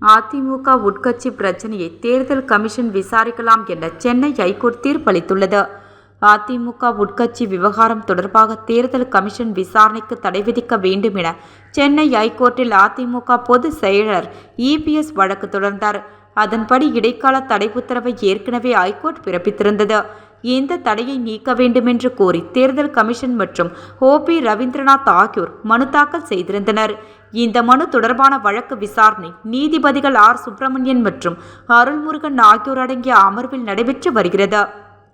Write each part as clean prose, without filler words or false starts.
அதிமுக உட்கட்சி பிரச்சனையை தேர்தல் கமிஷன் விசாரிக்கலாம் என சென்னை ஐகோர்ட் தீர்ப்பளித்துள்ளது. அதிமுக உட்கட்சி விவகாரம் தொடர்பாக தேர்தல் கமிஷன் விசாரணைக்கு தடை விதிக்க வேண்டும் என சென்னை ஐகோர்ட்டில் அதிமுக பொதுச் செயலர் இபிஎஸ் வழக்கு தொடர்ந்தார். அதன்படி இடைக்கால தடை உத்தரவை ஏற்கனவே ஐகோர்ட் பிறப்பித்திருந்தது. இந்த தடையை நீக்க வேண்டுமென்று கோரி தேர்தல் கமிஷன் மற்றும் ஓபி ரவீந்திரநாத் ஆகியோர் மனு தாக்கல் செய்திருந்தனர். இந்த மனு தொடர்பான வழக்கு விசாரணை நீதிபதிகள் ஆர் சுப்பிரமணியன் மற்றும் அருள்முருகன் ஆகியோர் அடங்கிய அமர்வில் நடைபெற்று வருகிறது.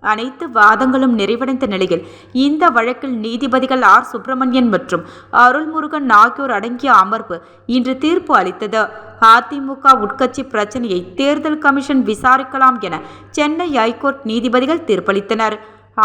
அனைத்து வாதங்களும் நிறைவடைந்த நிலையில் இந்த வழக்கில் நீதிபதிகள் ஆர் சுப்பிரமணியன் மற்றும் அருள்முருகன் ஆகியோர் அடங்கிய அமர்வு இன்று தீர்ப்பு அளித்தது. அதிமுக உட்கட்சி பிரச்சனையை தேர்தல் கமிஷன் விசாரிக்கலாம் என சென்னை ஐகோர்ட் நீதிபதிகள் தீர்ப்பளித்தனர்.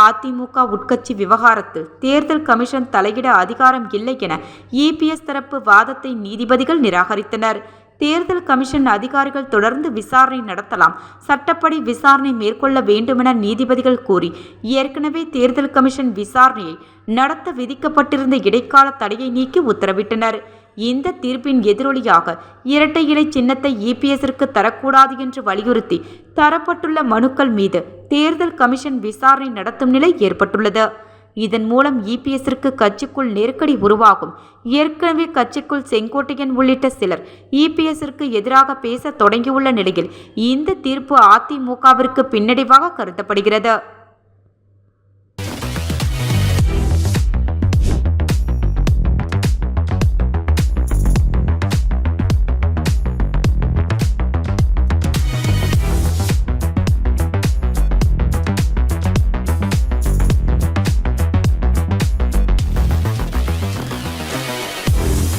அதிமுக உட்கட்சி விவகாரத்தில் தேர்தல் கமிஷன் தலையிட அதிகாரம் இல்லை என இபிஎஸ் தரப்பு வாதத்தை நீதிபதிகள் நிராகரித்தனர். தேர்தல் கமிஷன் அதிகாரிகள் தொடர்ந்து விசாரணை நடத்தலாம், சட்டப்படி விசாரணை மேற்கொள்ள வேண்டுமென நீதிபதிகள் கூறி ஏற்கனவே தேர்தல் கமிஷன் விசாரணையை நடத்த விதிக்கப்பட்டிருந்த இடைக்கால தடையை நீக்கி உத்தரவிட்டனர். இந்த தீர்ப்பின் எதிரொலியாக இரட்டை இலை சின்னத்தை இபிஎஸ்ற்கு தரக்கூடாது என்று வலியுறுத்தி தரப்பட்டுள்ள மனுக்கள் மீது தேர்தல் கமிஷன் விசாரணை நடத்தும் நிலை ஏற்பட்டுள்ளது. இதன் மூலம் இபிஎஸ்ற்கு கட்சிக்குள் நெருக்கடி உருவாகும். ஏற்கனவே கட்சிக்குள் செங்கோட்டையன் உள்ளிட்ட சிலர் இபிஎஸ்ற்கு எதிராக பேச தொடங்கியுள்ள நிலையில் இந்த தீர்ப்பு அதிமுகவிற்கு பின்னடைவாக கருதப்படுகிறது.